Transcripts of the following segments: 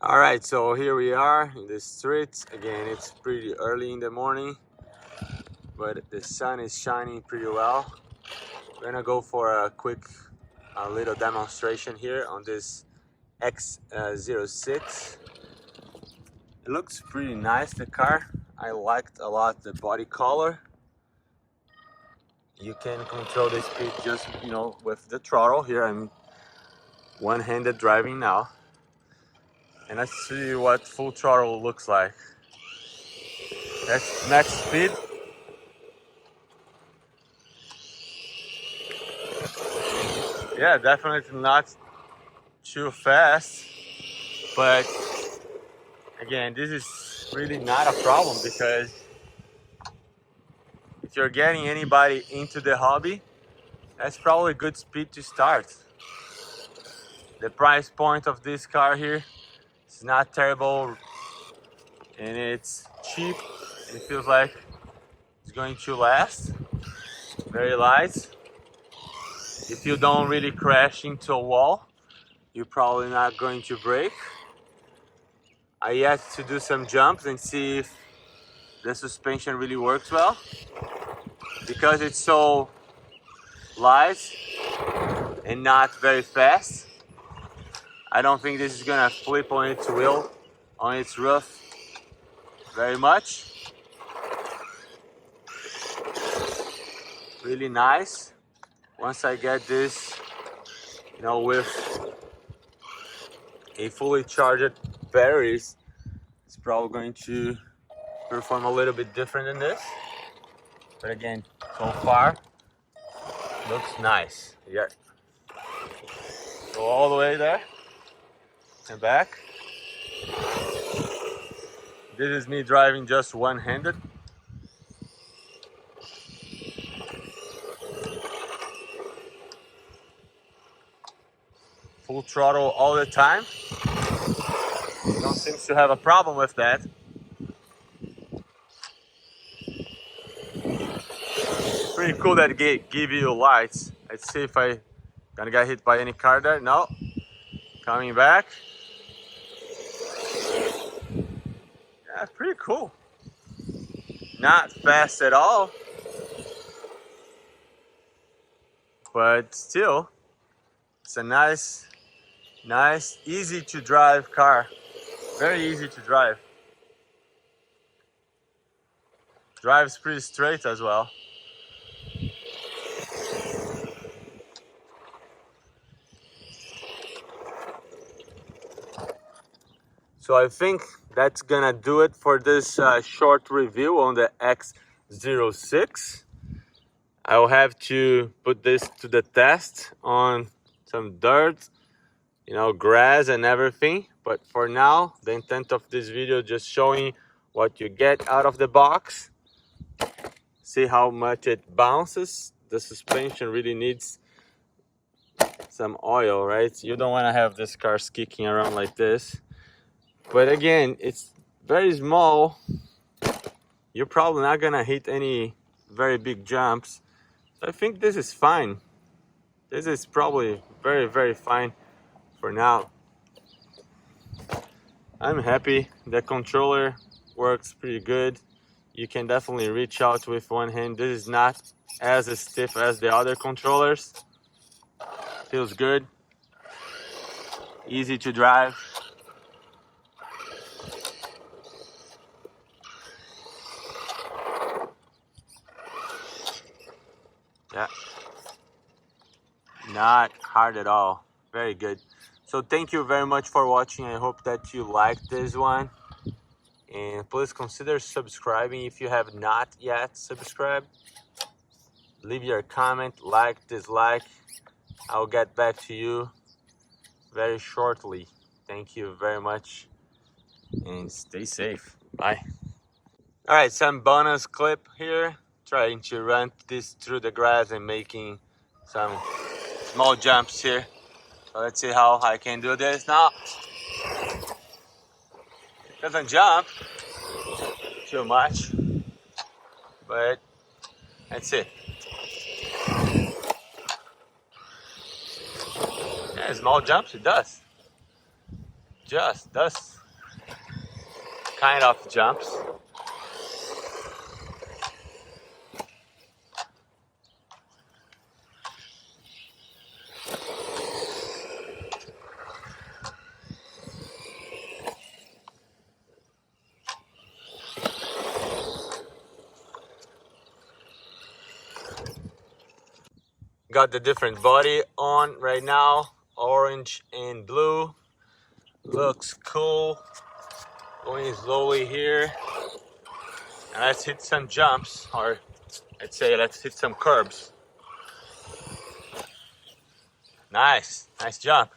All right, so here we are in the street. Again, it's pretty early in the morning, but the sun is shining pretty well. We're gonna go for a quick little demonstration here on this X06. It looks pretty nice, the car. I liked a lot the body color. You can control the speed just, with the throttle. Here I'm one-handed driving now. And let's see what full throttle looks like. That's max speed. Yeah, definitely not too fast, but again, this is really not a problem because if you're getting anybody into the hobby, that's probably a good speed to start. The price point of this car here is not terrible, and it's cheap. It feels like it's going to last. Very light. If you don't really crash into a wall, you're probably not going to break. I yet to do some jumps and see if the suspension really works well. Because it's so light and not very fast, I don't think this is gonna flip on its wheel, on its roof very much. Really nice. Once I get this, with a fully charged batteries, it's probably going to perform a little bit different than this. But again, so far, looks nice. Yeah. Go all the way there and back. This is me driving just one-handed. Full throttle all the time. Don't seem to have a problem with that. Pretty cool that it give you lights. Let's see if I gonna get hit by any car there. No. Coming back. Yeah, pretty cool. Not fast at all, but still, it's a nice, easy to drive car. Very easy to drive. Drives pretty straight as well. So I think that's gonna do it for this short review on the X06. I'll have to put this to the test on some dirt, grass and everything. But for now, the intent of this video just showing what you get out of the box. See how much it bounces. The suspension really needs some oil, right? You don't want to have this car kicking around like this. But again, it's very small. You're probably not gonna hit any very big jumps. So I think this is fine. This is probably very, very fine for now. I'm happy. The controller works pretty good. You can definitely reach out with one hand. This is not as stiff as the other controllers. Feels good. Easy to drive. Yeah, not hard at all. Very good. So thank you very much for watching. I hope that you liked this one, and please consider subscribing if you have not yet subscribed. Leave your comment, like, dislike. I'll get back to you very shortly. Thank you very much and stay safe. Bye. All right, some bonus clip here. Trying to run this through the grass and making some small jumps here. So let's see how I can do this now. It doesn't jump too much, but let's see. Yeah, small jumps it does. Just does. kind of jumps. Got the different body on right now, orange and blue. Looks cool. Going slowly here. And let's hit some jumps, or I'd say let's hit some curbs. Nice, nice jump.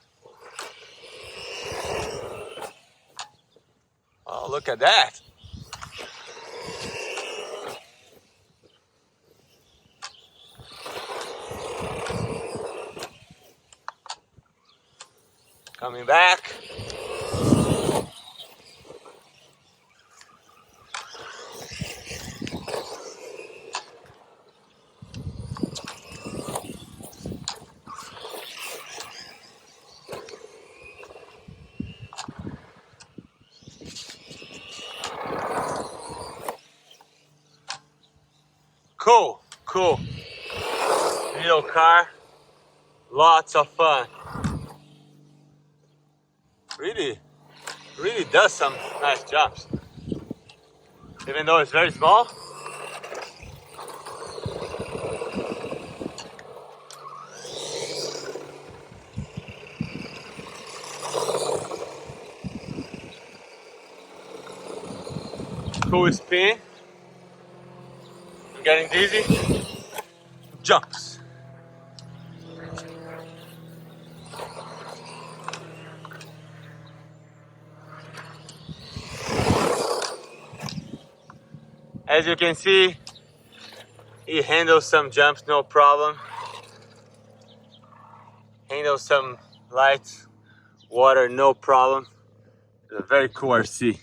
Oh, look at that. Coming back. Cool, cool. Little car, lots of fun. Really does some nice jumps. Even though it's very small. Cool spin. I'm getting dizzy. Jumps. As you can see, he handles some jumps no problem. Handles some light water no problem. It's a very cool RC.